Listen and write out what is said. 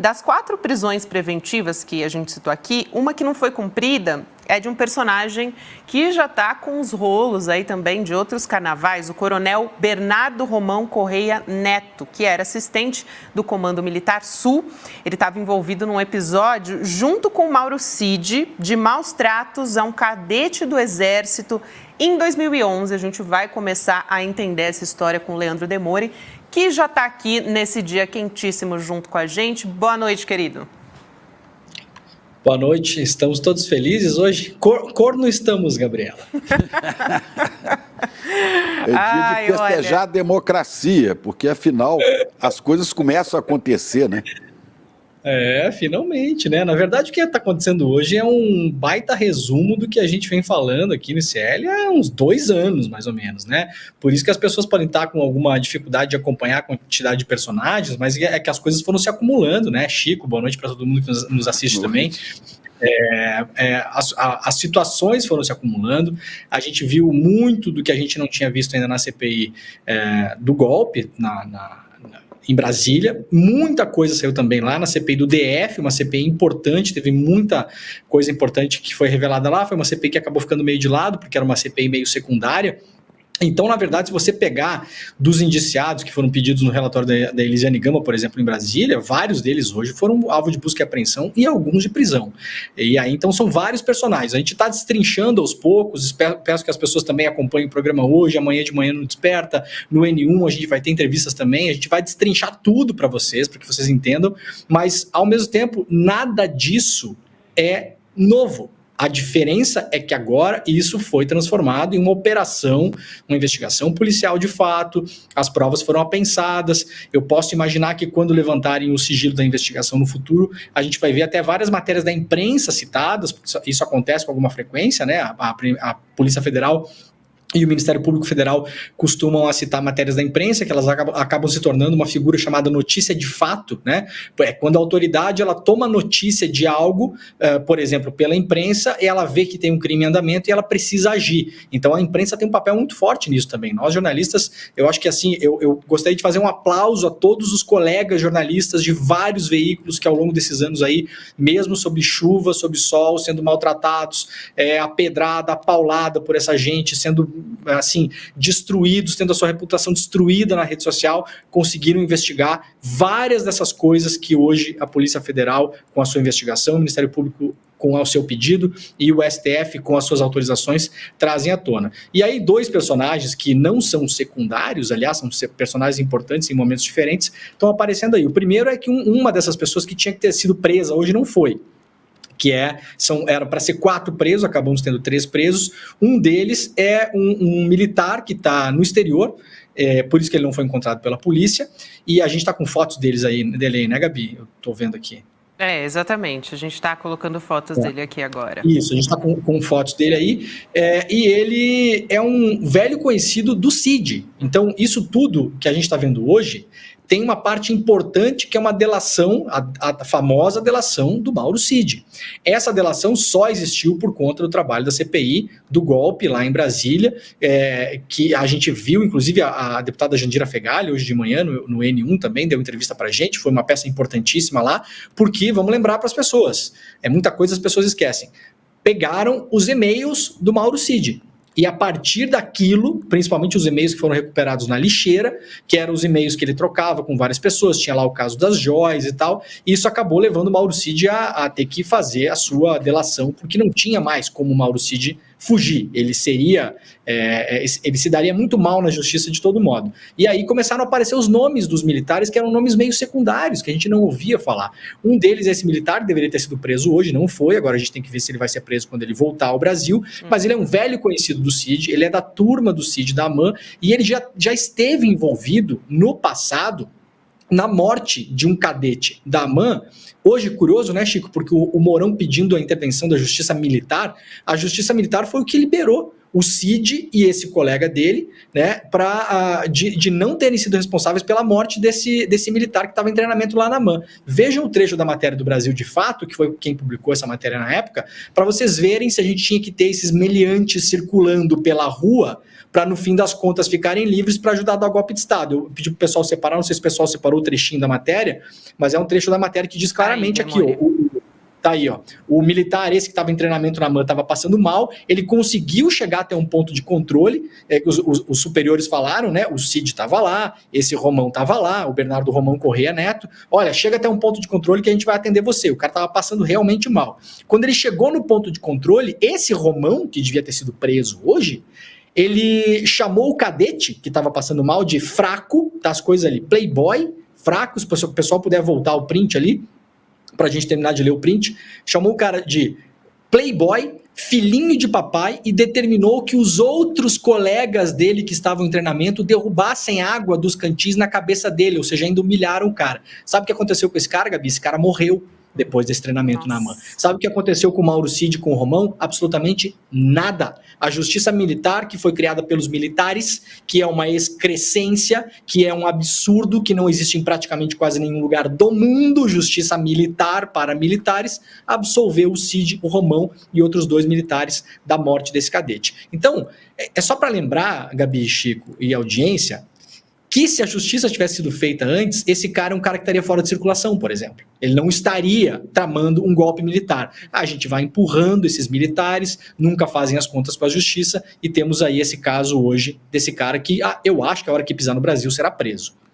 Das 4 prisões preventivas que a gente citou aqui, uma que não foi cumprida é de um personagem que já está com os rolos aí também de outros carnavais, o coronel Bernardo Romão Correia Neto, que era assistente do Comando Militar Sul. Ele estava envolvido num episódio junto com Mauro Cid de maus tratos a um cadete do Exército. Em 2011, a gente vai começar a entender essa história com o Leandro Demore, que já está aqui nesse dia quentíssimo junto com a gente. Boa noite, querido. Boa noite, estamos todos felizes hoje? Corno estamos, Gabriela. É dia de festejar a democracia, porque afinal as coisas começam a acontecer, né? Finalmente, né? Na verdade, o que está acontecendo hoje é um baita resumo do que a gente vem falando aqui no ICL há uns 2 anos, mais ou menos, né? Por isso que as pessoas podem estar com alguma dificuldade de acompanhar a quantidade de personagens, mas é que as coisas foram se acumulando, né? Chico, boa noite para todo mundo que nos assiste também. As situações foram se acumulando, a gente viu muito do que a gente não tinha visto ainda na CPI do golpe, em Brasília, muita coisa saiu também lá na CPI do DF, uma CPI importante, teve muita coisa importante que foi revelada lá, foi uma CPI que acabou ficando meio de lado, porque era uma CPI meio secundária. Então, na verdade, se você pegar dos indiciados que foram pedidos no relatório da Elisiane Gama, por exemplo, em Brasília, vários deles hoje foram alvo de busca e apreensão e alguns de prisão. E aí, então, são vários personagens. A gente está destrinchando aos poucos, peço que as pessoas também acompanhem o programa hoje, amanhã de manhã no Desperta, no N1 a gente vai ter entrevistas também, a gente vai destrinchar tudo para vocês, para que vocês entendam, mas, ao mesmo tempo, nada disso é novo. A diferença é que agora isso foi transformado em uma operação, uma investigação policial de fato, as provas foram apensadas. Eu posso imaginar que quando levantarem o sigilo da investigação no futuro, a gente vai ver até várias matérias da imprensa citadas, isso acontece com alguma frequência, né? A Polícia Federal e o Ministério Público Federal costumam citar matérias da imprensa, que elas acabam se tornando uma figura chamada notícia de fato, né? Quando a autoridade ela toma notícia de algo, por exemplo, pela imprensa, ela vê que tem um crime em andamento e ela precisa agir. Então a imprensa tem um papel muito forte nisso também. Nós jornalistas, eu acho que assim, eu gostaria de fazer um aplauso a todos os colegas jornalistas de vários veículos que ao longo desses anos aí, mesmo sob chuva, sob sol, sendo maltratados, apedrada, apaulada por essa gente, sendo assim, destruídos, tendo a sua reputação destruída na rede social, conseguiram investigar várias dessas coisas que hoje a Polícia Federal, com a sua investigação, o Ministério Público com o seu pedido e o STF com as suas autorizações trazem à tona. E aí 2 personagens que não são secundários, aliás, são personagens importantes em momentos diferentes, estão aparecendo aí. O primeiro é que uma dessas pessoas que tinha que ter sido presa hoje não foi. Era para ser 4 presos, acabamos tendo 3 presos. Um deles é um militar que está no exterior, por isso que ele não foi encontrado pela polícia, e a gente está com fotos dele aí, né, Gabi? Eu estou vendo aqui. Exatamente. A gente está colocando fotos dele aqui agora. Isso, a gente está com fotos dele aí, e ele é um velho conhecido do CID. Então, isso tudo que a gente está vendo hoje tem uma parte importante que é uma delação, a famosa delação do Mauro Cid. Essa delação só existiu por conta do trabalho da CPI, do golpe lá em Brasília, que a gente viu, inclusive a deputada Jandira Fegali, hoje de manhã, no N1 também, deu entrevista pra gente, foi uma peça importantíssima lá, porque, vamos lembrar para as pessoas, muita coisa as pessoas esquecem, pegaram os e-mails do Mauro Cid. E a partir daquilo, principalmente os e-mails que foram recuperados na lixeira, que eram os e-mails que ele trocava com várias pessoas, tinha lá o caso das joias e tal, e isso acabou levando o Mauro Cid a ter que fazer a sua delação, porque não tinha mais como o Mauro Cid fugir, ele se daria muito mal na justiça de todo modo. E aí começaram a aparecer os nomes dos militares, que eram nomes meio secundários, que a gente não ouvia falar. Um deles, esse militar, deveria ter sido preso hoje, não foi, agora a gente tem que ver se ele vai ser preso quando ele voltar ao Brasil, mas ele é um velho conhecido do CID, ele é da turma do CID da AMAN, e ele já esteve envolvido no passado na morte de um cadete da AMAN. Hoje, curioso, né, Chico, porque o Mourão pedindo a intervenção da Justiça Militar, a Justiça Militar foi o que liberou o Cid e esse colega dele, né, de não terem sido responsáveis pela morte desse militar que estava em treinamento lá na AMAN. Vejam o trecho da matéria do Brasil de Fato, que foi quem publicou essa matéria na época, para vocês verem se a gente tinha que ter esses meliantes circulando pela rua para, no fim das contas, ficarem livres para ajudar a dar golpe de Estado. Eu pedi para o pessoal separar, não sei se o pessoal separou o trechinho da matéria, mas é um trecho da matéria que diz claramente aqui, tá aí, ó. O militar, esse que estava em treinamento na AMAN, estava passando mal, ele conseguiu chegar até um ponto de controle, os superiores falaram, né? O Cid estava lá, esse Romão estava lá, o Bernardo Romão Correia Neto. Olha, chega até um ponto de controle que a gente vai atender você. O cara estava passando realmente mal. Quando ele chegou no ponto de controle, esse Romão, que devia ter sido preso hoje, ele chamou o cadete, que estava passando mal, de fraco, tá as coisas ali, playboy, fraco, se o pessoal puder voltar o print ali, pra gente terminar de ler o print, chamou o cara de playboy, filhinho de papai, e determinou que os outros colegas dele que estavam em treinamento derrubassem água dos cantis na cabeça dele, ou seja, ainda humilharam o cara. Sabe o que aconteceu com esse cara, Gabi? Esse cara morreu depois desse treinamento na AMAN. Sabe o que aconteceu com o Mauro Cid e com o Romão? Absolutamente nada. A justiça militar, que foi criada pelos militares, que é uma excrescência, que é um absurdo, que não existe em praticamente quase nenhum lugar do mundo, justiça militar para militares, absolveu o Cid, o Romão e outros 2 militares da morte desse cadete. Então, é só para lembrar, Gabi, Chico e audiência, que se a justiça tivesse sido feita antes, esse cara é um cara que estaria fora de circulação, por exemplo. Ele não estaria tramando um golpe militar. A gente vai empurrando esses militares, nunca fazem as contas com a justiça, e temos aí esse caso hoje desse cara que, eu acho que a hora que pisar no Brasil será preso.